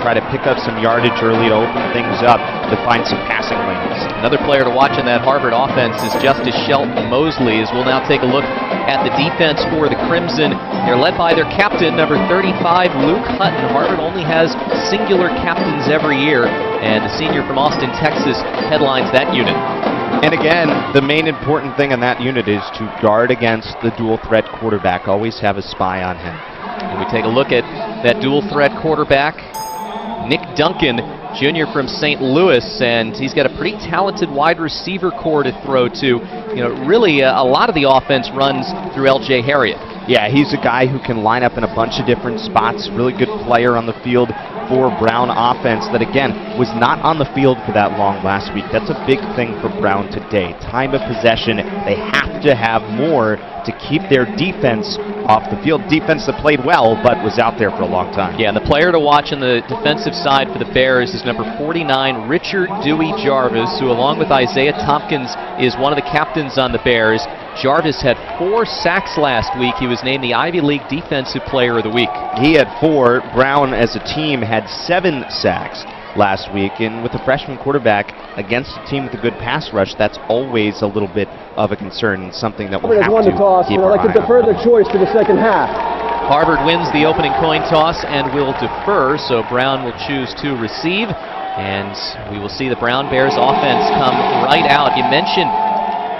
try to pick up some yardage early to open things up to find some passing lanes. Another player to watch in that Harvard offense is Justice Shelton Mosley, as we'll now take a look at the defense for the Crimson. They're led by their captain, number 35, Luke Hutton. Harvard only has singular captains every year, and the senior from Austin, Texas, headlines that unit. And again, the main important thing in that unit is to guard against the dual threat quarterback. Always have a spy on him. And we take a look at that dual threat quarterback, Nick Duncan, junior from St. Louis, and he's got a pretty talented wide receiver core to throw to. You know, really a lot of the offense runs through L.J. Harriet. Yeah, he's a guy who can line up in a bunch of different spots. Really good player on the field for Brown offense that, again, was not on the field for that long last week. That's a big thing for Brown today. Time of possession, they have to have more to keep their defense off the field. Defense that played well, but was out there for a long time. Yeah, and the player to watch on the defensive side for the Bears is number 49, Richard Dewey Jarvis, who, along with Isaiah Tompkins, is one of the captains on the Bears. Jarvis had 4 sacks last week. He was named the Ivy League Defensive Player of the Week. He had 4. Brown, as a team, had 7 sacks last week. And with a freshman quarterback against a team with a good pass rush, that's always a little bit of a concern and something that we'll have to keep our eye on. I'd like to defer the choice to the second half. Harvard wins the opening coin toss and will defer, so Brown will choose to receive. And we will see the Brown Bears offense come right out. You mentioned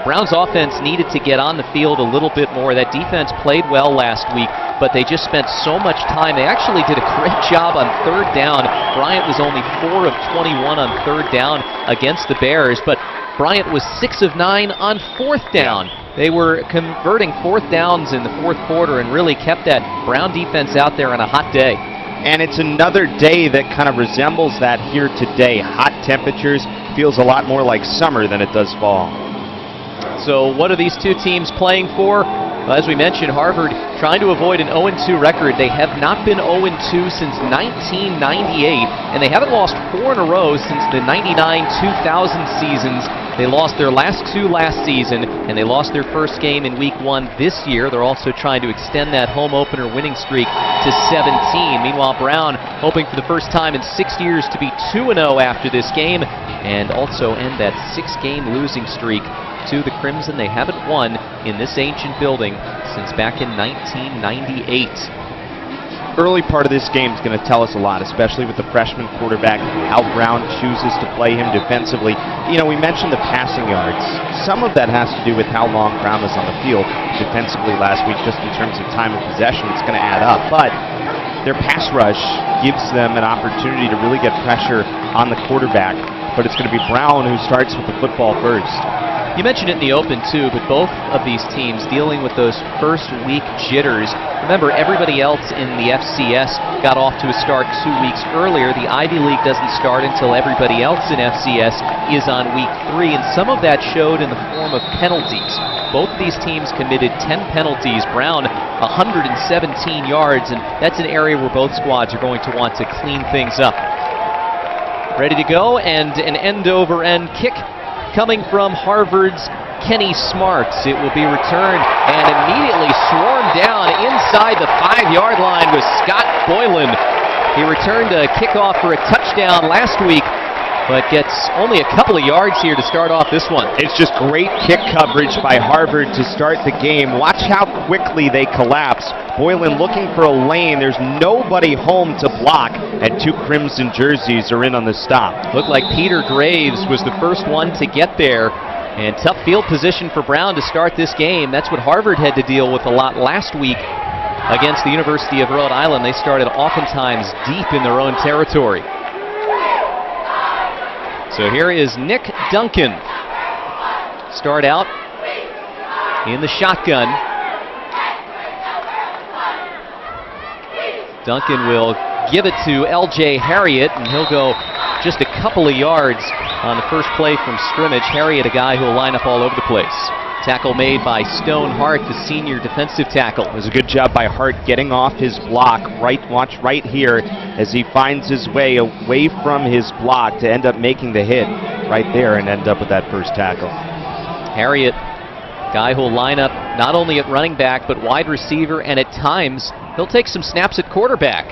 Brown's offense needed to get on the field a little bit more. That defense played well last week, but they just spent so much time. They actually did a great job on third down. Bryant was only 4 of 21 on third down against the Bears, but Bryant was 6 of 9 on fourth down. They were converting fourth downs in the fourth quarter and really kept that Brown defense out there on a hot day. And it's another day that kind of resembles that here today. Hot temperatures, feels a lot more like summer than it does fall. So what are these two teams playing for? Well, as we mentioned, Harvard trying to avoid an 0-2 record. They have not been 0-2 since 1998, and they haven't lost 4 in a row since the 99-2000 seasons. They lost their last 2 last season, and they lost their first game in Week 1 this year. They're also trying to extend that home opener winning streak to 17. Meanwhile, Brown hoping for the first time in 6 years to be 2-0 after this game, and also end that 6-game losing streak to the Crimson. They haven't won in this ancient building since back in 1998. Early part of this game is going to tell us a lot, especially with the freshman quarterback, how Brown chooses to play him defensively. You know, we mentioned the passing yards. Some of that has to do with how long Brown was on the field defensively last week, just in terms of time of possession. It's going to add up. But their pass rush gives them an opportunity to really get pressure on the quarterback. But it's going to be Brown who starts with the football first. You mentioned it in the open, too, but both of these teams dealing with those first week jitters. Remember, everybody else in the FCS got off to a start 2 weeks earlier. The Ivy League doesn't start until everybody else in FCS is on week 3, and some of that showed in the form of penalties. Both of these teams committed 10 penalties. Brown, 117 yards, and that's an area where both squads are going to want to clean things up. Ready to go, and an end-over-end kick coming from Harvard's Kenny Smarts. It will be returned and immediately swarmed down inside the 5-yard line with Scott Boylan. He returned a kickoff for a touchdown last week, but gets only a couple of yards here to start off this one. It's just great kick coverage by Harvard to start the game. Watch how quickly they collapse. Boylan looking for a lane. There's nobody home to block, and 2 Crimson jerseys are in on the stop. Looked like Peter Graves was the first one to get there, and tough field position for Brown to start this game. That's what Harvard had to deal with a lot last week against the University of Rhode Island. They started oftentimes deep in their own territory. So here is Nick Duncan. Start out in the shotgun. Duncan will give it to L.J. Harriet, and he'll go just a couple of yards on the first play from scrimmage. Harriet, a guy who will line up all over the place. Tackle made by Stone Hart, the senior defensive tackle. It was a good job by Hart getting off his block. Watch right here as he finds his way away from his block to end up making the hit right there and end up with that first tackle. Harriet, guy who will line up not only at running back but wide receiver, and at times he'll take some snaps at quarterback.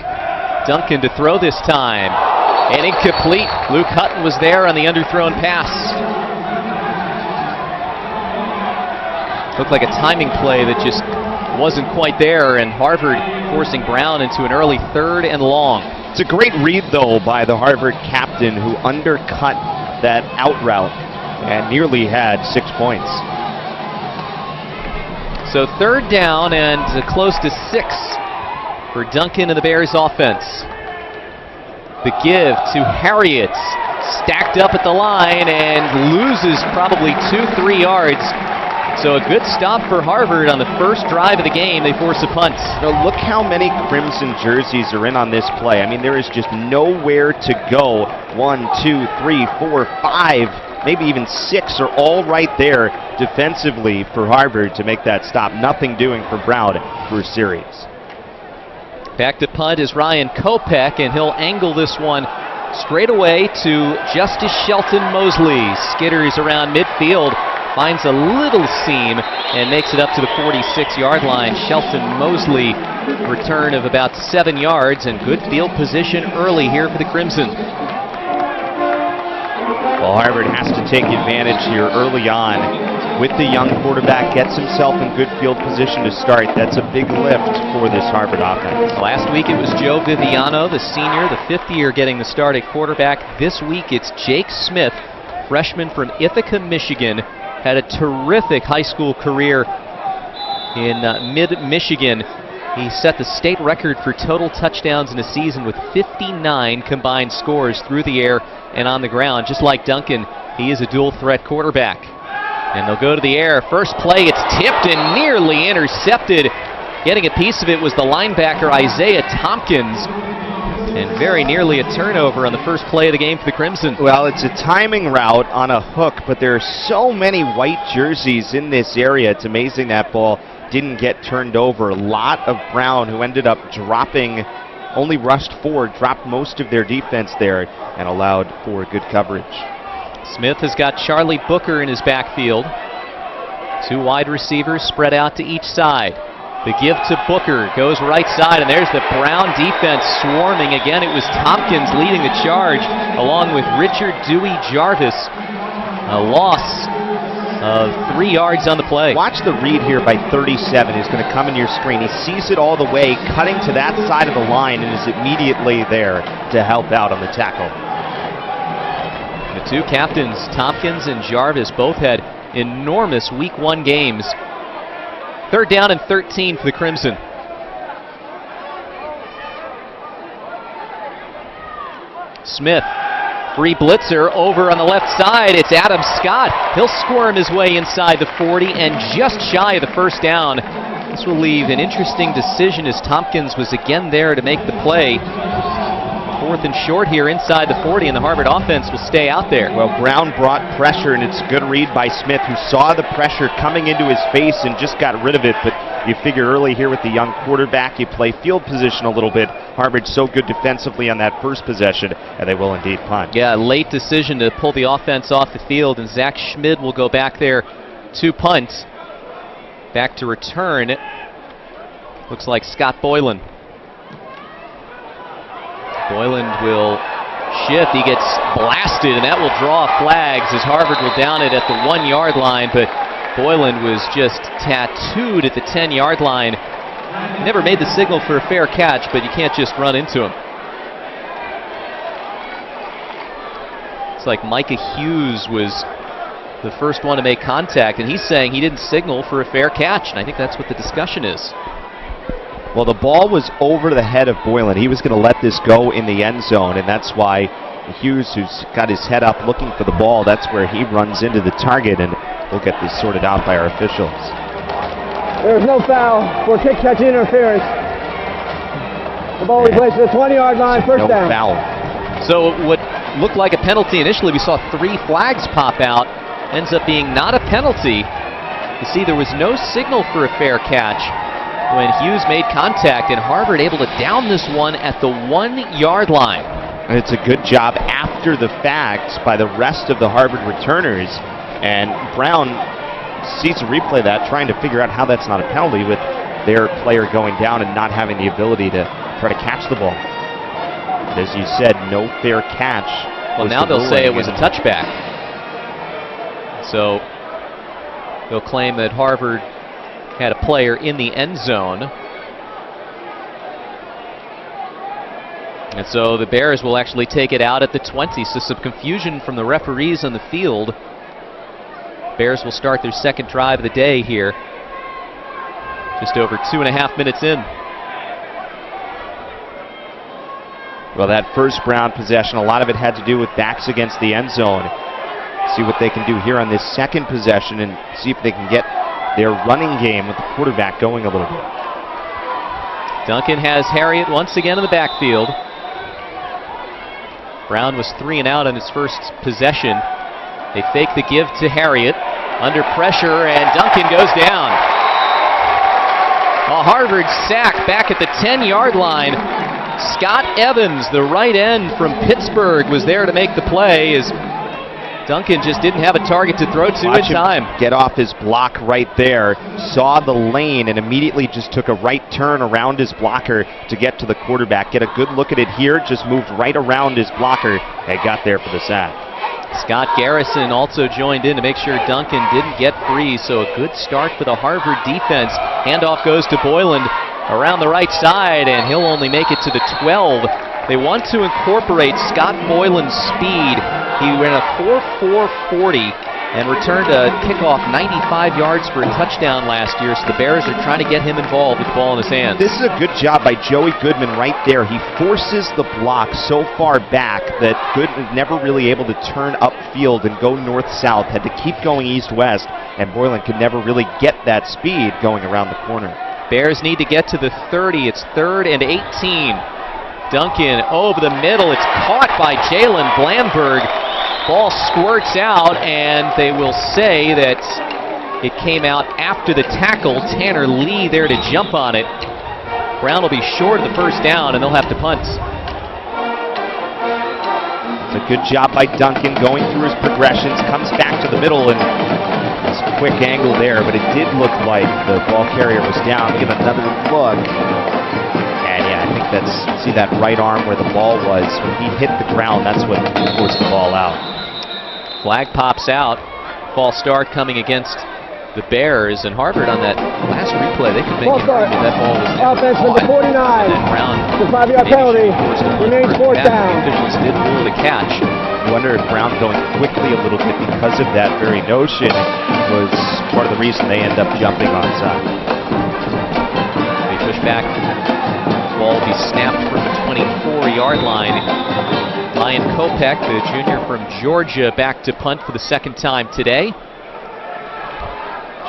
Duncan to throw this time. And incomplete. Luke Hutton was there on the underthrown pass. Looked like a timing play that just wasn't quite there, and Harvard forcing Brown into an early 3rd and long. It's a great read, though, by the Harvard captain, who undercut that out route and nearly had 6 points. So 3rd down and close to 6 for Duncan and the Bears offense. The give to Harriet, stacked up at the line and loses probably 2-3 yards. So a good stop for Harvard on the first drive of the game. They force a punt. Now look how many crimson jerseys are in on this play. I mean, there is just nowhere to go. 1, 2, 3, 4, 5, maybe even 6 are all right there defensively for Harvard to make that stop. Nothing doing for Brown for a series. Back to punt is Ryan Kopech, and he'll angle this one straight away to Justice Shelton Mosley. Skitters around midfield, finds a little seam, and makes it up to the 46-yard line. Shelton Mosley, return of about 7 yards, and good field position early here for the Crimson. Well, Harvard has to take advantage here early on with the young quarterback, gets himself in good field position to start. That's a big lift for this Harvard offense. Last week it was Joe Viviano, the senior, the 5th year, getting the start at quarterback. This week it's Jake Smith, freshman from Ithaca, Michigan. Had a terrific high school career in mid-Michigan. He set the state record for total touchdowns in a season with 59 combined scores through the air and on the ground. Just like Duncan, he is a dual-threat quarterback. And they'll go to the air. First play, it's tipped and nearly intercepted. Getting a piece of it was the linebacker Isaiah Tompkins. And very nearly a turnover on the first play of the game for the Crimson. Well, it's a timing route on a hook, but there are so many white jerseys in this area. It's amazing that ball didn't get turned over. A lot of Brown, who ended up dropping, only rushed forward, dropped most of their defense there, and allowed for good coverage. Smith has got Charlie Booker in his backfield. 2 wide receivers spread out to each side. The give to Booker goes right side, and there's the Brown defense swarming. Again, it was Tompkins leading the charge, along with Richard Dewey Jarvis. A loss of 3 yards on the play. Watch the read here by 37. He's going to come in your screen. He sees it all the way, cutting to that side of the line, and is immediately there to help out on the tackle. The 2 captains, Tompkins and Jarvis, both had enormous Week 1 games. 3rd down and 13 for the Crimson. Smith, free blitzer over on the left side. It's Adam Scott. He'll squirm his way inside the 40 and just shy of the first down. This will leave an interesting decision as Tompkins was again there to make the play. 4th and short here inside the 40, and the Harvard offense will stay out there. Well, Brown brought pressure, and it's a good read by Smith, who saw the pressure coming into his face and just got rid of it. But you figure early here with the young quarterback, you play field position a little bit. Harvard's so good defensively on that first possession, and they will indeed punt. Yeah, late decision to pull the offense off the field, and Zach Schmid will go back there to punt. Back to return. Looks like Scott Boylan. Boylan will shift. He gets blasted, and that will draw flags as Harvard will down it at the 1-yard line. But Boylan was just tattooed at the 10-yard line. Never made the signal for a fair catch, but you can't just run into him. It's like Micah Hughes was the first one to make contact, and he's saying he didn't signal for a fair catch, and I think that's what the discussion is. Well, the ball was over the head of Boylan. He was going to let this go in the end zone, and that's why Hughes, who's got his head up looking for the ball, that's where he runs into the target, and we'll get this sorted out by our officials. There is no foul for kick-catch interference. The ball replaces the 20-yard line, first down. No foul. So what looked like a penalty initially, we saw 3 flags pop out. Ends up being not a penalty. You see, there was no signal for a fair catch when Hughes made contact, and Harvard able to down this one at the 1-yard line. And it's a good job after the fact by the rest of the Harvard returners, and Brown sees a replay of that, trying to figure out how that's not a penalty with their player going down and not having the ability to try to catch the ball. As you said, no fair catch. Well, now they'll say it was a touchback. So they'll claim that Harvard had a player in the end zone. And so the Bears will actually take it out at the 20. So some confusion from the referees on the field. Bears will start their second drive of the day here. Just over 2.5 minutes in. Well, that first Brown possession, a lot of it had to do with backs against the end zone. See what they can do here on this second possession and see if they can get their running game with the quarterback going a little bit. Duncan has Harriet once again in the backfield. Brown was 3 and out on his first possession. They fake the give to Harriet. Under pressure, and Duncan goes down. A Harvard sack back at the 10-yard line. Scott Evans, the right end from Pittsburgh, was there to make the play as Duncan just didn't have a target to throw to in time. Get off his block right there, saw the lane, and immediately just took a right turn around his blocker to get to the quarterback. Get a good look at it here, just moved right around his blocker and got there for the sack. Scott Garrison also joined in to make sure Duncan didn't get free, so a good start for the Harvard defense. Handoff goes to Boyland around the right side, and he'll only make it to the 12. They want to incorporate Scott Boylan's speed. He ran a 4.440 and returned a kickoff 95 yards for a touchdown last year, so the Bears are trying to get him involved with the ball in his hands. This is a good job by Joey Goodman right there. He forces the block so far back that Goodman never really able to turn upfield and go north-south, had to keep going east-west, and Boylan could never really get that speed going around the corner. Bears need to get to the 30. It's 3rd and 18. Duncan over the middle. It's caught by Jalen Blamberg. Ball squirts out, and they will say that it came out after the tackle. Tanner Lee there to jump on it. Brown will be short of the first down, and they'll have to punt. It's a good job by Duncan going through his progressions, comes back to the middle, and it's a quick angle there, but it did look like the ball carrier was down. Give another look. And yeah, I think see that right arm where the ball was. When he hit the ground, that's what forced the ball out. Flag pops out. False start coming against the Bears, and Harvard on that last replay, they could make it that ball was offense from the 49. Brown, the 5-yard penalty remains 4th down. The officials did rule the catch. I wonder if Brown going quickly a little bit because of that very notion was part of the reason they end up jumping onside. They push back. The ball will be snapped from the 24-yard line. Ryan Kopech, the junior from Georgia, back to punt for the second time today.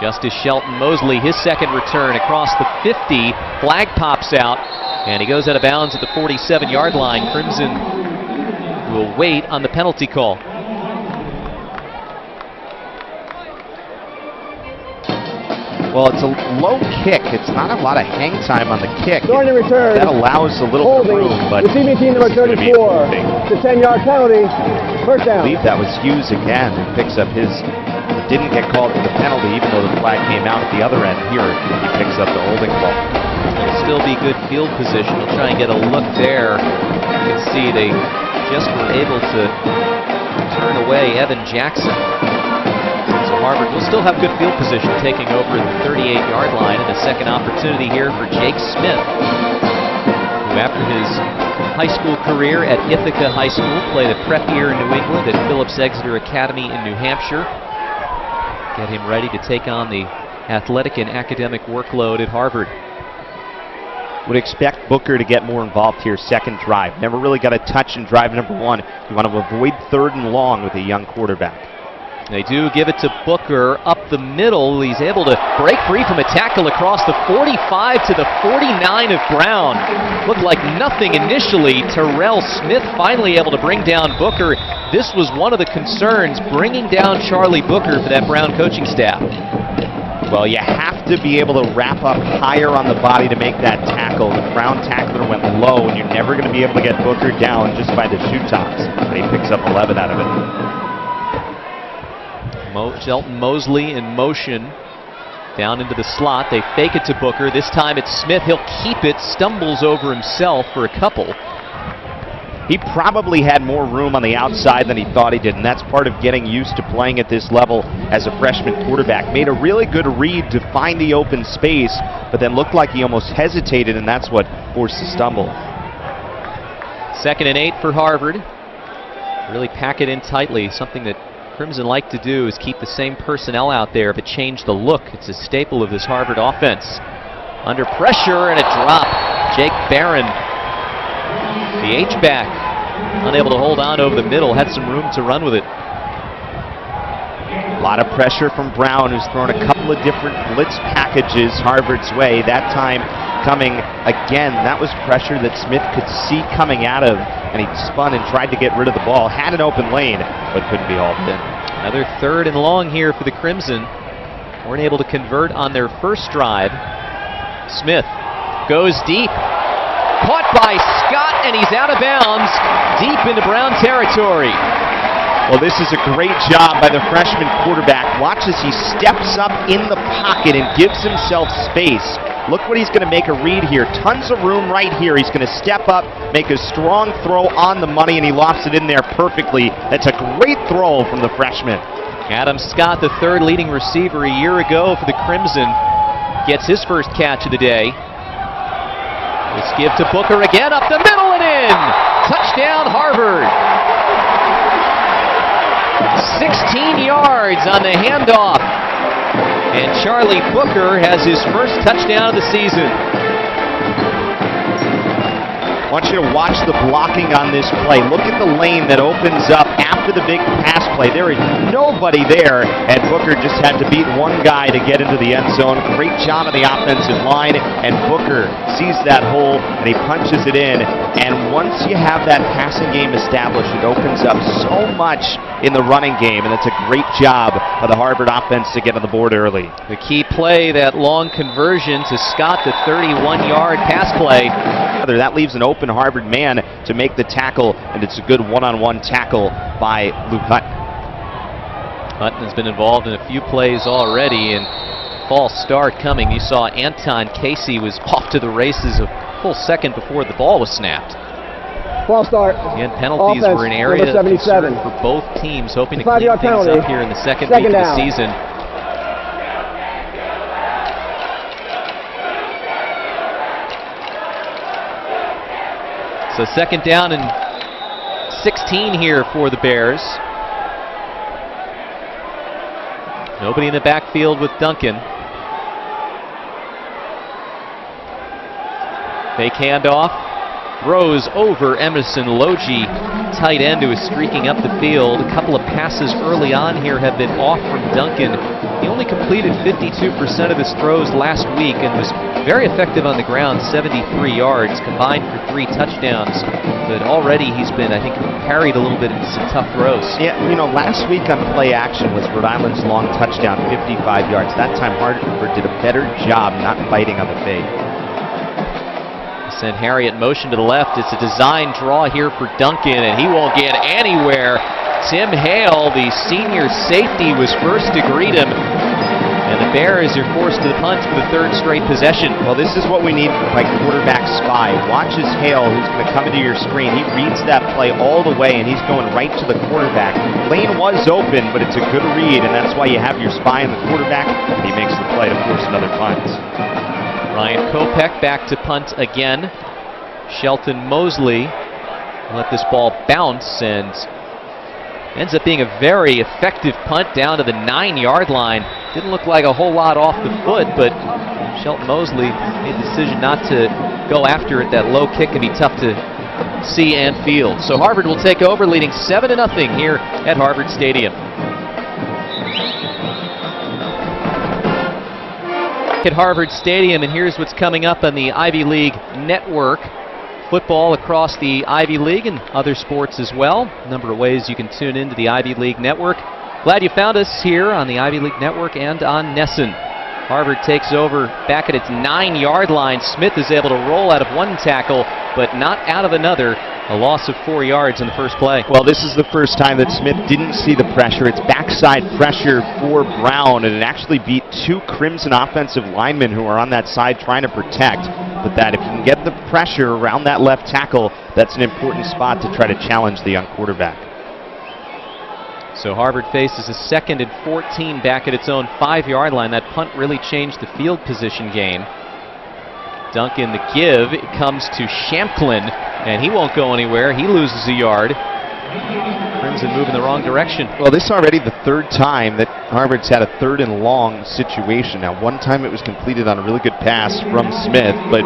Justice Shelton Mosley, his second return across the 50. Flag pops out, and he goes out of bounds at the 47-yard line. Crimson will wait on the penalty call. Well, it's a low kick. It's not a lot of hang time on the kick. Going to return. That allows a little bit of room, but receiving team number 34. The 10-yard penalty. First down. I believe that was Hughes again who picks up his. Didn't get called for the penalty, even though the flag came out at the other end. Here, he picks up the holding ball. It'll still be good field position. We'll try and get a look there. You can see they just were able to turn away Evan Jackson. So Harvard will still have good field position, taking over the 38-yard line, and a second opportunity here for Jake Smith, who after his high school career at Ithaca High School played a prep year in New England at Phillips Exeter Academy in New Hampshire. Get him ready to take on the athletic and academic workload at Harvard. Would expect Booker to get more involved here, second drive. Never really got a touch in drive number 1. You want to avoid 3rd and long with a young quarterback. They do give it to Booker up the middle. He's able to break free from a tackle across the 45 to the 49 of Brown. Looked like nothing initially. Terrell Smith finally able to bring down Booker. This was one of the concerns, bringing down Charlie Booker for that Brown coaching staff. Well, you have to be able to wrap up higher on the body to make that tackle. The Brown tackler went low, and you're never going to be able to get Booker down just by the shoe tops. But he picks up 11 out of it. Shelton Mosley in motion down into the slot. They fake it to Booker. This time it's Smith. He'll keep it. Stumbles over himself for a couple. he probably had more room on the outside than he thought he did, and that's part of getting used to playing at this level as a freshman quarterback. Made a really good read to find the open space, but then looked like he almost hesitated, and that's what forced the stumble. 2nd and 8 for Harvard. Really pack it in tightly. Something that Crimson like to do is keep the same personnel out there, but change the look. It's a staple of this Harvard offense. Under pressure and a drop. Jake Barron, the H-back, unable to hold on over the middle, had some room to run with it. A lot of pressure from Brown, who's thrown a couple of different blitz packages Harvard's way. That time coming again. That was pressure that Smith could see coming out of, and he spun and tried to get rid of the ball. Had an open lane, but couldn't be hauled in. Another 3rd and long here for the Crimson. Weren't able to convert on their first drive. Smith goes deep. Caught by Scott, and he's out of bounds, deep into Brown territory. Well, this is a great job by the freshman quarterback. Watch as he steps up in the pocket and gives himself space. Look what he's going to make a read here. Tons of room right here. He's going to step up, make a strong throw on the money, and he lofts it in there perfectly. That's a great throw from the freshman. Adam Scott, the 3rd leading receiver a year ago for the Crimson, gets his first catch of the day. Let's give to Booker again, up the middle and in! Touchdown, Harvard! 16 yards on the handoff. And Charlie Booker has his first touchdown of the season. I want you to watch the blocking on this play. Look at the lane that opens up after the big pass play. There is nobody there, and Booker just had to beat one guy to get into the end zone. Great job on the offensive line, and Booker sees that hole, and he punches it in. And once you have that passing game established, it opens up so much in the running game, and it's a great job of the Harvard offense to get on the board early. The key play, that long conversion to Scott, the 31-yard pass play. That leaves an open Harvard man to make the tackle, and it's a good one-on-one tackle by Luke Hutton. Hutton has been involved in a few plays already, and false start coming. You saw Anton Casey was off to the races a full second before the ball was snapped. False start. Again, penalties Offense, were an area of concern for both teams, hoping to clean things penalty. up here in the second week of the season. So 2nd down and 16 here for the Bears. Nobody in the backfield with Duncan. Fake handoff. Throws over Emerson Logie, tight end, who is streaking up the field. A couple of passes early on here have been off from Duncan. He only completed 52% of his throws last week and was very effective on the ground, 73 yards, combined for 3 touchdowns. But already he's been, I think, parried a little bit into some tough throws. Yeah, you know, last week on play action was Rhode Island's long touchdown, 55 yards. That time Harvard did a better job not biting on the fade. Send Harriet motion to the left. It's a design draw here for Duncan, and he won't get anywhere. Tim Hale, the senior safety, was first to greet him. And the Bears are forced to the punt for the 3rd straight possession. Well, this is what we need by quarterback spy. Watch as Hale, who's going to come into your screen. He reads that play all the way, and he's going right to the quarterback. Lane was open, but it's a good read, and that's why you have your spy on the quarterback, and he makes the play to force another punt. Ryan Kopech back to punt again. Shelton Mosley let this ball bounce and ends up being a very effective punt down to the 9-yard line. Didn't look like a whole lot off the foot, but Shelton Mosley made the decision not to go after it. That low kick can be tough to see and feel. So Harvard will take over, leading 7-0 here at Harvard Stadium. At Harvard Stadium, and here's what's coming up on the Ivy League Network. Football across the Ivy League and other sports as well. A number of ways you can tune into the Ivy League Network. Glad you found us here on the Ivy League Network and on Nesson. Harvard takes over back at its 9-yard line. Smith is able to roll out of one tackle, but not out of another. A loss of 4 yards in the first play. Well, this is the first time that Smith didn't see the pressure. It's backside pressure for Brown, and it actually beat 2 Crimson offensive linemen who are on that side trying to protect. But that if you can get the pressure around that left tackle, that's an important spot to try to challenge the young quarterback. So Harvard faces a 2nd and 14 back at its own 5-yard line. That punt really changed the field position game. Duncan the give. It comes to Shamklin, and he won't go anywhere. He loses a yard. Crimson move in the wrong direction. Well, this is already the 3rd time that Harvard's had a 3rd and long situation. Now, one time it was completed on a really good pass from Smith, but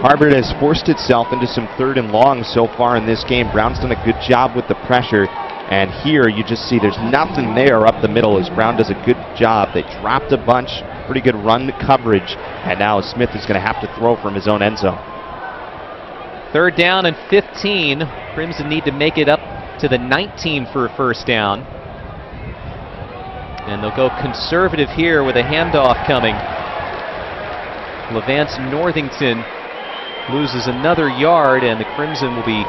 Harvard has forced itself into some 3rd and long so far in this game. Brown's done a good job with the pressure, and here you just see there's nothing there up the middle as Brown does a good job. They dropped a bunch, pretty good run coverage, and now Smith is going to have to throw from his own end zone. 3rd down and 15. Crimson need to make it up to the 19 for a 1st down. And they'll go conservative here with a handoff coming. Levance Northington loses another yard, and the Crimson will be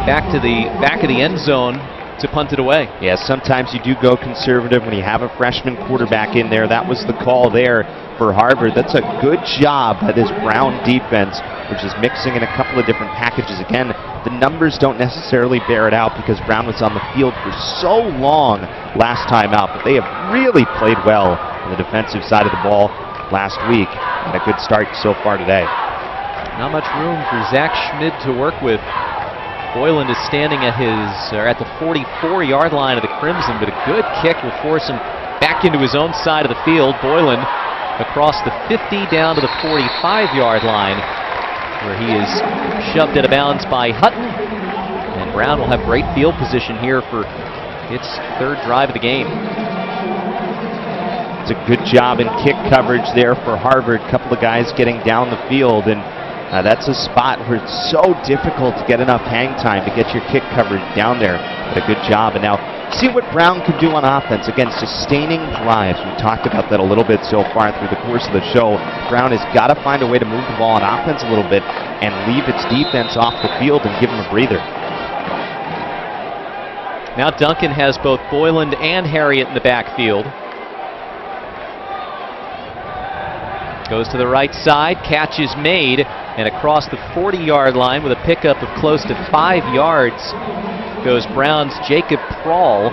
back to the back of the end zone to punt it away. Yeah, sometimes you do go conservative when you have a freshman quarterback in there. That was the call there for Harvard. That's a good job by this Brown defense, which is mixing in a couple of different packages. Again, the numbers don't necessarily bear it out because Brown was on the field for so long last time out, but they have really played well on the defensive side of the ball last week, and a good start so far today. Not much room for Zach Schmid to work with. Boyland is standing at the 44-yard line of the Crimson, but a good kick will force him back into his own side of the field. Boyland across the 50 down to the 45-yard line, where he is shoved out of bounds by Hutton. And Brown will have great field position here for its 3rd drive of the game. It's a good job in kick coverage there for Harvard. A couple of guys getting down the field, and that's a spot where it's so difficult to get enough hang time to get your kick coverage down there. But a good job. And now see what Brown can do on offense. Again, sustaining drives. We talked about that a little bit so far through the course of the show. Brown has got to find a way to move the ball on offense a little bit and leave its defense off the field and give them a breather. Now Duncan has both Boyland and Harriet in the backfield. Goes to the right side, catch is made, and across the 40-yard line with a pickup of close to 5 yards goes Brown's Jacob Prawl,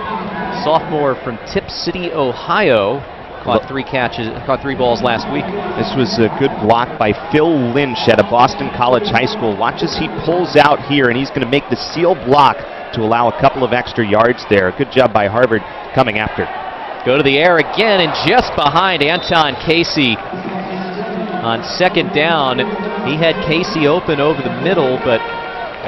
sophomore from Tip City, Ohio. Caught 3 balls last week. This was a good block by Phil Lynch at a Boston College high school. Watch as he pulls out here, and he's going to make the seal block to allow a couple of extra yards there. Good job by Harvard coming after. Go to the air again, and just behind Anton Casey. On 2nd down, he had Casey open over the middle, but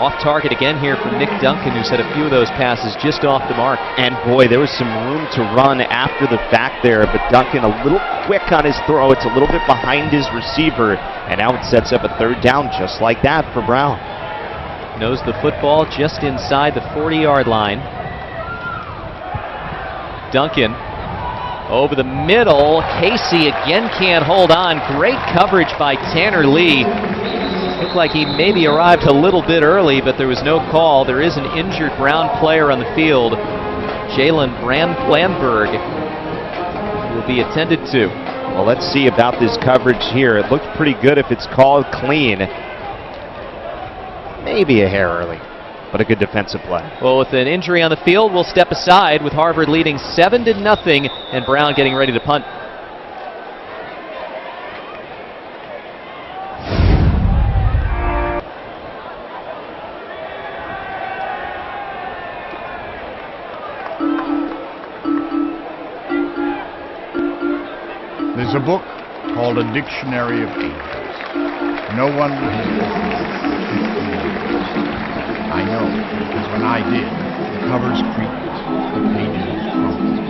off target again here from Nick Duncan, who's had a few of those passes just off the mark. And boy, there was some room to run after the fact there, but Duncan a little quick on his throw. It's a little bit behind his receiver, and now it sets up a 3rd down just like that for Brown. Knows the football just inside the 40-yard line. Duncan over the middle. Casey again can't hold on. Great coverage by Tanner Lee. Looked like he maybe arrived a little bit early, but there was no call. There is an injured Brown player on the field. Jalen Blandberg will be attended to. Well, let's see about this coverage here. It looked pretty good if it's called clean. Maybe a hair early, but a good defensive play. Well, with an injury on the field, we'll step aside with Harvard leading 7-0 and Brown getting ready to punt. There's a book called A Dictionary of Angels. No one has opened it for 50 years. I know, because when I did, the covers creaked, the pages crumbled.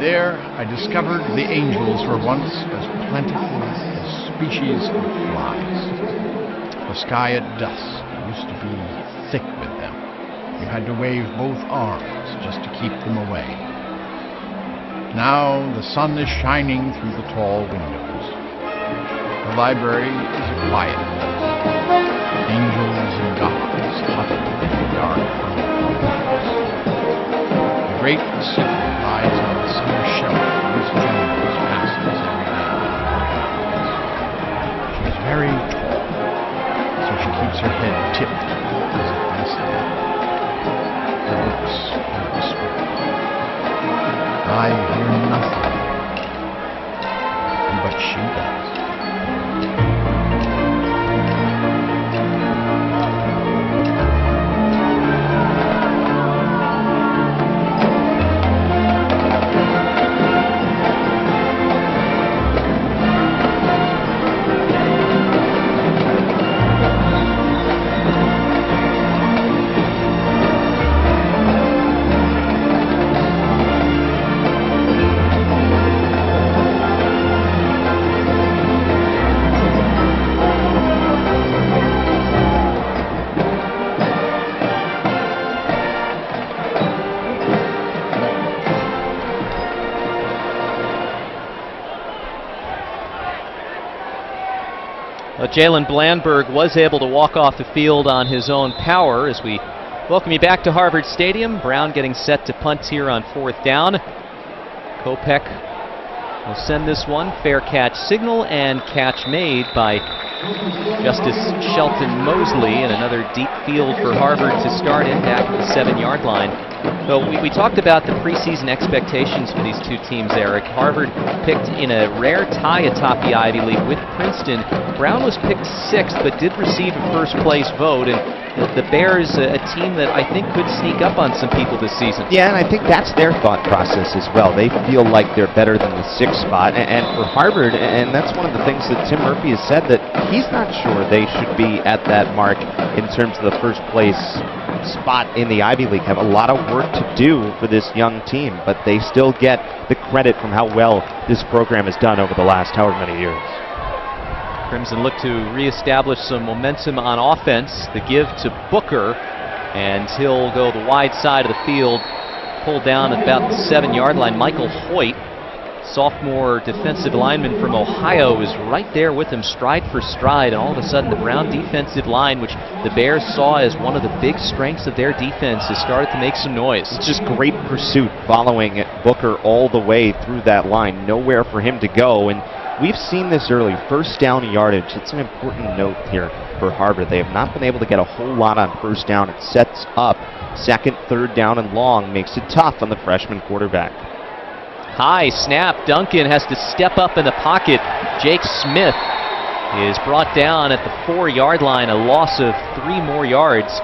There, I discovered the angels were once as plentiful as species of flies. The sky at dusk used to be thick with them. You had to wave both arms just to keep them away. Now the sun is shining through the tall windows. The library is a quiet place. Angels and doctors huddle in the dark front windows. The great secret lies on the summer shelf Miss Jones passes every day. She's very tall, so she keeps her head tipped works and respect. I hear nothing, but she does. Jalen Blandberg was able to walk off the field on his own power as we welcome you back to Harvard Stadium. Brown getting set to punt here on 4th down. Kopech will send this one. Fair catch signal and catch made by Justice Shelton Mosley, and another deep field for Harvard to start in back at the 7-yard line. So we talked about the preseason expectations for these two teams, Eric. Harvard picked in a rare tie atop the Ivy League with Princeton. Brown was picked 6th but did receive a first-place vote, and the Bears, a team that I think could sneak up on some people this season. Yeah, and I think that's their thought process as well. They feel like they're better than the 6th spot, and for Harvard, and that's one of the things that Tim Murphy has said, that he's not sure they should be at that mark in terms of the first-place spot in the Ivy League. Have a lot of work to do for this young team, but they still get the credit from how well this program has done over the last however many years. Crimson look to reestablish some momentum on offense. The give to Booker, and he'll go the wide side of the field, pulled down at about the 7-yard line. Michael Hoyt, sophomore defensive lineman from Ohio, is right there with him, stride for stride, and all of a sudden the Brown defensive line, which the Bears saw as one of the big strengths of their defense, has started to make some noise. It's just great pursuit following Booker all the way through that line. Nowhere for him to go, and we've seen this early. First down yardage, it's an important note here for Harvard. They have not been able to get a whole lot on first down. It sets up 2nd, 3rd down and long, makes it tough on the freshman quarterback. High snap. Duncan has to step up in the pocket. Jake Smith is brought down at the 4-yard line, a loss of 3 more yards.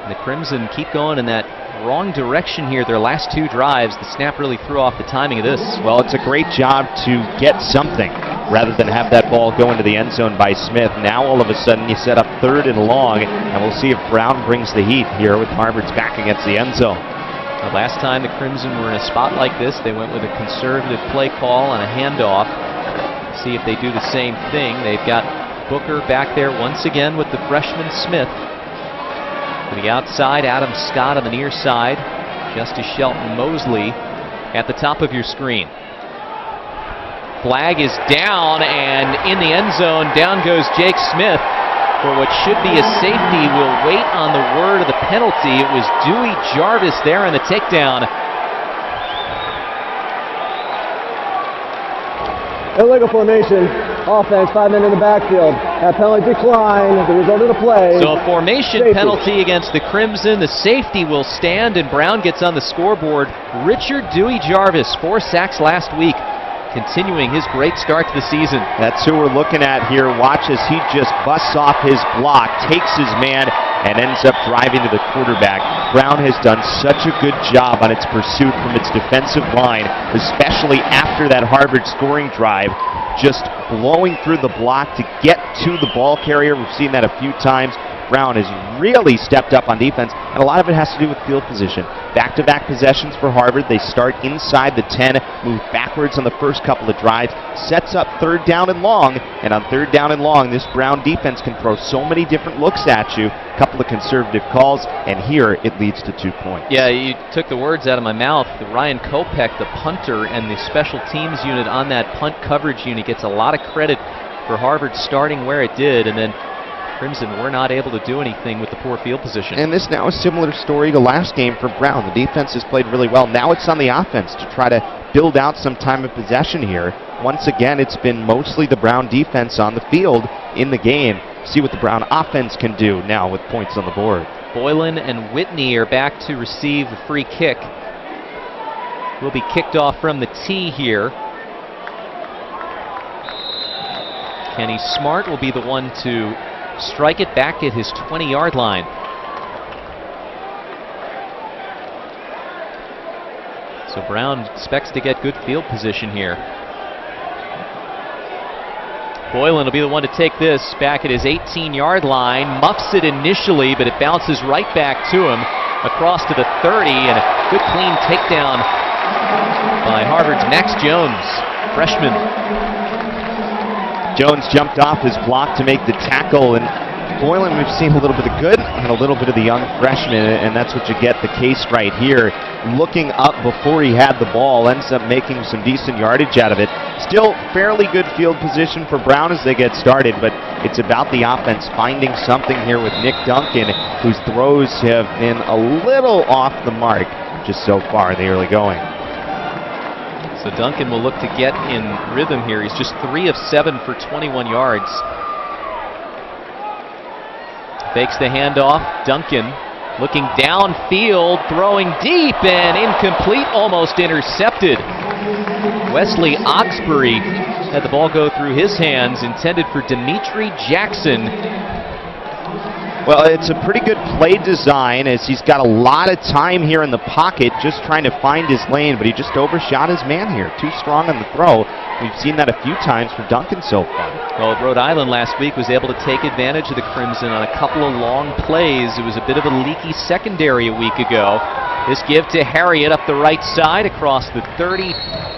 And the Crimson keep going in that wrong direction here. Their last 2 drives, the snap really threw off the timing of this. Well, it's a great job to get something rather than have that ball go into the end zone by Smith. Now all of a sudden you set up 3rd and long, and we'll see if Brown brings the heat here with Harvard's back against the end zone. The last time the Crimson were in a spot like this, they went with a conservative play call on a handoff. See if they do the same thing. They've got Booker back there once again with the freshman Smith. To the outside, Adam Scott on the near side. Justice Shelton Mosley at the top of your screen. Flag is down, and in the end zone, down goes Jake Smith for what should be a safety. We'll wait on the word of the penalty. It was Dewey Jarvis there on the takedown. Illegal formation, offense, 5 men in the backfield. That penalty declined, the result of the play. So a formation safety penalty against the Crimson. The safety will stand, and Brown gets on the scoreboard. Richard Dewey Jarvis, 4 sacks last week, continuing his great start to the season. That's who we're looking at here. Watch as he just busts off his block, takes his man, and ends up driving to the quarterback. Brown has done such a good job on its pursuit from its defensive line, especially after that Harvard scoring drive, just blowing through the block to get to the ball carrier. We've seen that a few times. Brown has really stepped up on defense, and a lot of it has to do with field position. Back-to-back possessions for Harvard. They start inside the 10, move backwards on the first couple of drives, sets up 3rd down and long, and on 3rd down and long, this Brown defense can throw so many different looks at you. A couple of conservative calls, and here it leads to 2 points. Yeah, you took the words out of my mouth. Ryan Kopech, the punter, and the special teams unit on that punt coverage unit gets a lot of credit for Harvard starting where it did, and then Crimson were not able to do anything with the poor field position. And this now a similar story to last game for Brown. The defense has played really well. Now it's on the offense to try to build out some time of possession here. Once again, it's been mostly the Brown defense on the field in the game. see what the Brown offense can do now with points on the board. Boylan and Whitney are back to receive the free kick. Will be kicked off from the tee here. Kenny Smart will be the one to strike it back at his 20-yard line. So Brown expects to get good field position here. Boylan will be the one to take this back at his 18-yard line. Muffs it initially, but it bounces right back to him across to the 30, and a good clean takedown by Harvard's Max Jones, freshman. Jones jumped off his block to make the tackle, and Boylan, we've seen a little bit of good and a little bit of the young freshman, and that's what you get the case right here. Looking up before he had the ball, ends up making some decent yardage out of it. Still fairly good field position for Brown as they get started, but it's about the offense finding something here with Nick Duncan, whose throws have been a little off the mark just so far in the early going. So Duncan will look to get in rhythm here. He's just 3 of 7 for 21 yards. Fakes the handoff. Duncan looking downfield, throwing deep and incomplete, almost intercepted. Wesley Oxbury had the ball go through his hands, intended for Dimitri Jackson. Well, it's a pretty good play design as he's got a lot of time here in the pocket just trying to find his lane, but he just overshot his man here. Too strong on the throw. We've seen that a few times from Duncan so far. Well, Rhode Island last week was able to take advantage of the Crimson on a couple of long plays. It was a bit of a leaky secondary a week ago. This give to Harriet up the right side across the 30,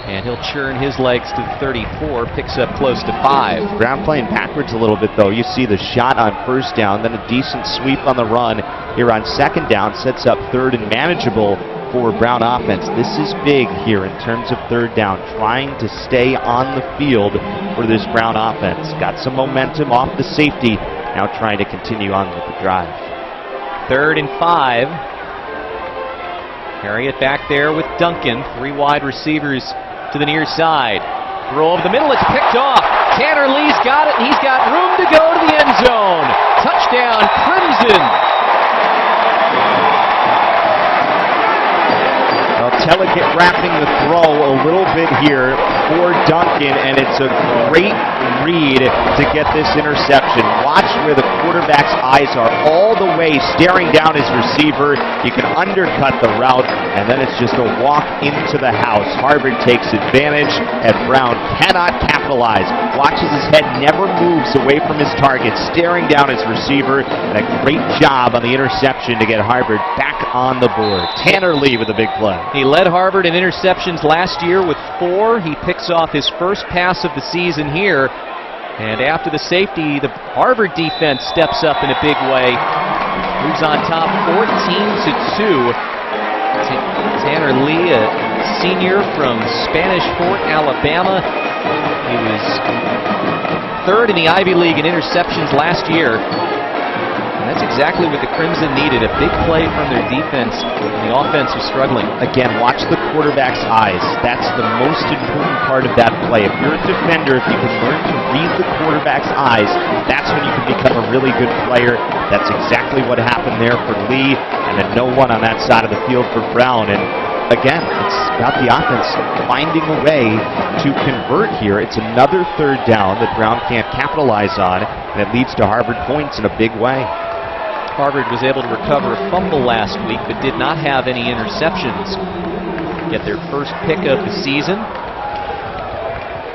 and he'll churn his legs to the 34, picks up close to 5. Brown playing backwards a little bit, though. You see the shot on first down, then a decent sweep on the run here on second down, sets up third and manageable for Brown offense. This is big here in terms of third down, trying to stay on the field for this Brown offense. Got some momentum off the safety, now trying to continue on with the drive. 3rd and 5. Harriet back there with Duncan. 3 wide receivers to the near side. Throw over the middle, it's picked off. Tanner Lee's got it, and he's got room to go to the end zone. Touchdown, Crimson. Well, Telekit wrapping the throw a little bit here for Duncan, and it's a great read to get this interception. Watch where the quarterback's eyes are all the way staring down his receiver. You can undercut the route, and then it's just a walk into the house. Harvard takes advantage, and Brown cannot capitalize. Watches his head never moves away from his target, staring down his receiver, and a great job on the interception to get Harvard back on the board. Tanner Lee with a big play. He led Harvard in interceptions last year with 4. He picks off his first pass of the season here. And after the safety, the Harvard defense steps up in a big way. Moves on top 14-2. Tanner Lee, a senior from Spanish Fort, Alabama. He was 3rd in the Ivy League in interceptions last year. And that's exactly what the Crimson needed, a big play from their defense, and the offense was struggling. Again, watch the quarterback's eyes. That's the most important part of that play. If you're a defender, if you can learn to read the quarterback's eyes, that's when you can become a really good player. That's exactly what happened there for Lee, and then no one on that side of the field for Brown. And again, it's about the offense finding a way to convert here. It's another third down that Brown can't capitalize on, and it leads to Harvard points in a big way. Harvard was able to recover a fumble last week, but did not have any interceptions. Get their first pick of the season.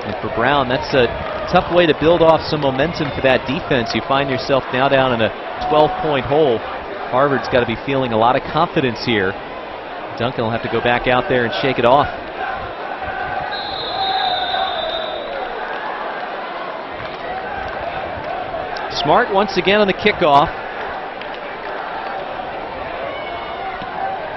And for Brown, that's a tough way to build off some momentum for that defense. You find yourself now down in a 12-point hole. Harvard's got to be feeling a lot of confidence here. Duncan will have to go back out there and shake it off. Smart once again on the kickoff.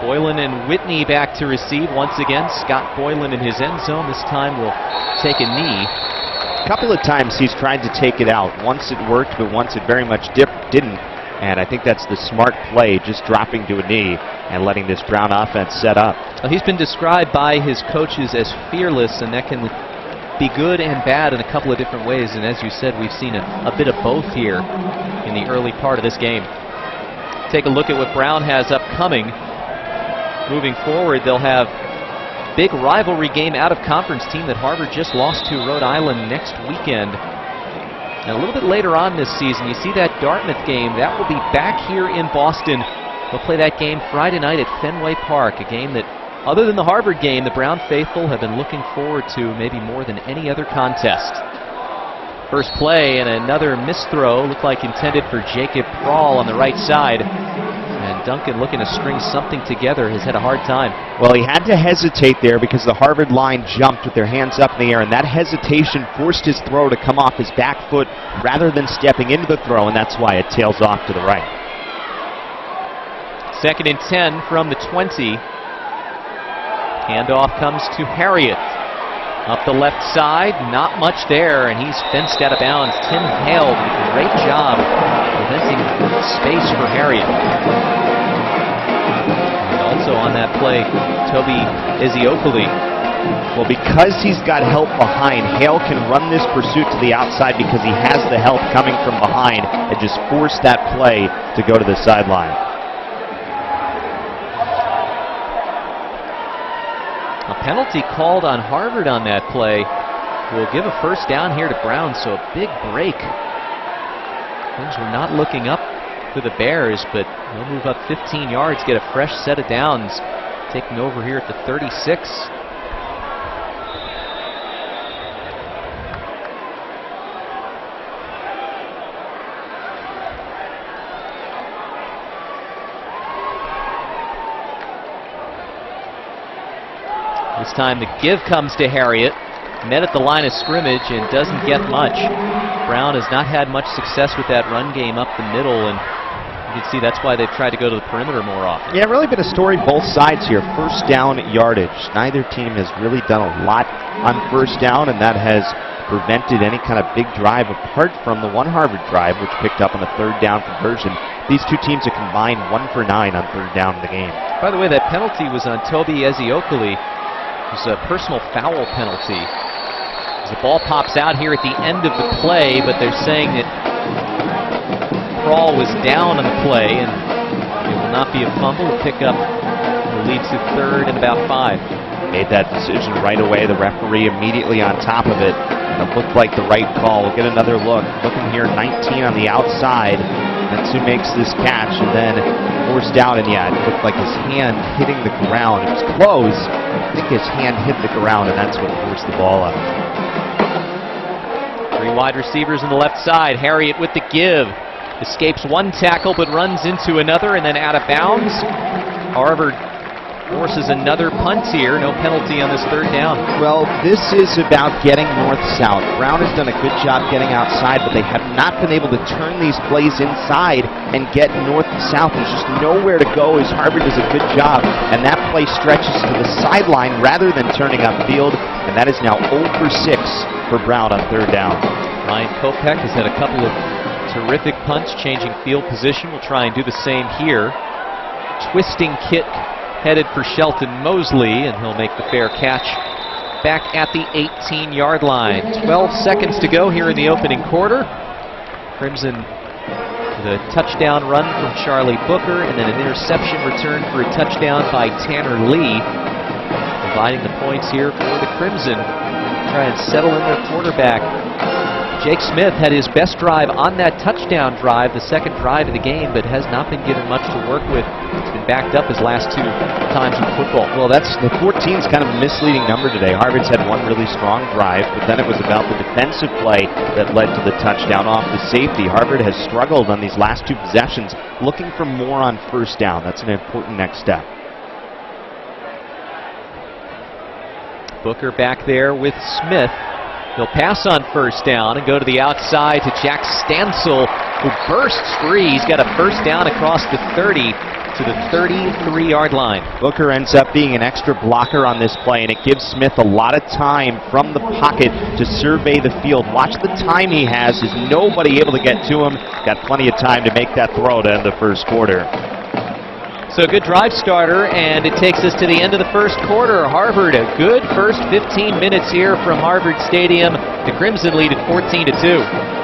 Boylan and Whitney back to receive once again. Scott Boylan in his end zone. This time will take a knee. A couple of times he's tried to take it out. Once it worked, but once it very much didn't. And I think that's the smart play, just dropping to a knee and letting this Brown offense set up. Well, he's been described by his coaches as fearless, and that can be good and bad in a couple of different ways, and as you said, we've seen a bit of both here in the early part of this game. Take a look at what Brown has upcoming. Moving forward, they'll have big rivalry game out of conference team that Harvard just lost to Rhode Island next weekend. And a little bit later on this season, you see that Dartmouth game. That will be back here in Boston. They'll play that game Friday night at Fenway Park, a game that, other than the Harvard game, the Brown faithful have been looking forward to maybe more than any other contest. First play and another misthrow, looked like intended for Jacob Prawl on the right side. And Duncan, looking to string something together, has had a hard time. Well, he had to hesitate there because the Harvard line jumped with their hands up in the air, and that hesitation forced his throw to come off his back foot rather than stepping into the throw, and that's why it tails off to the right. 2nd and 10 from the 20. Handoff comes to Harriet. Up the left side, not much there, and he's fenced out of bounds. Tim Hale did a great job preventing space for Harriet. And also on that play, Toby Ezeokoli. Well, because he's got help behind, Hale can run this pursuit to the outside because he has the help coming from behind and just force that play to go to the sideline. A penalty called on Harvard on that play will give a first down here to Brown, so a big break. Things were not looking up for the Bears, but they'll move up 15 yards, get a fresh set of downs, taking over here at the 36. This time the give comes to Harriet, met at the line of scrimmage and doesn't get much. Brown has not had much success with that run game up the middle, and you can see that's why they've tried to go to the perimeter more often. Yeah, really been a story both sides here. First down yardage. Neither team has really done a lot on first down, and that has prevented any kind of big drive apart from the one Harvard drive, which picked up on the 3rd down conversion. These two teams have combined 1 for 9 on 3rd down in the game. By the way, that penalty was on Toby Ezeokoli. It was a personal foul penalty. As the ball pops out here at the end of the play, but they're saying that Prawl was down on the play, and it will not be a fumble. Pick up the lead to 3rd and about 5. Made that decision right away. The referee immediately on top of it. It looked like the right call. We'll get another look. Looking here, 19 on the outside. That's who makes this catch, and then forced out, and yeah, it looked like his hand hitting the ground. It was close. I think his hand hit the ground, and that's what forced the ball up. 3 wide receivers on the left side. Harriet with the give. Escapes one tackle, but runs into another, and then out of bounds. Harvard forces another punt here. No penalty on this 3rd down. Well, this is about getting north-south. Brown has done a good job getting outside, but they have not been able to turn these plays inside and get north-south. There's just nowhere to go as Harvard does a good job, and that play stretches to the sideline rather than turning upfield, and that is now 0 for 6 for Brown on 3rd down. Ryan Kopech has had a couple of terrific punts, changing field position. We'll try and do the same here. Twisting kick headed for Shelton Mosley, and he'll make the fair catch back at the 18-yard line. 12 seconds to go here in the opening quarter. Crimson with a touchdown run from Charlie Booker, and then an interception return for a touchdown by Tanner Lee. Providing the points here for the Crimson. Try and settle in their quarterback. Jake Smith had his best drive on that touchdown drive, the 2nd drive of the game, but has not been given much to work with. It's been backed up his last 2 times in football. Well, that's the 14's kind of a misleading number today. Harvard's had one really strong drive, but then it was about the defensive play that led to the touchdown off the safety. Harvard has struggled on these last 2 possessions, looking for more on first down. That's an important next step. Booker back there with Smith. He'll pass on first down and go to the outside to Jack Stansel, who bursts free. He's got a first down across the 30 to the 33-yard line. Booker ends up being an extra blocker on this play, and it gives Smith a lot of time from the pocket to survey the field. Watch the time he has. There's nobody able to get to him. Got plenty of time to make that throw to end the first quarter. So a good drive starter, and it takes us to the end of the first quarter. Harvard, a good first 15 minutes here from Harvard Stadium. The Crimson lead at 14-2.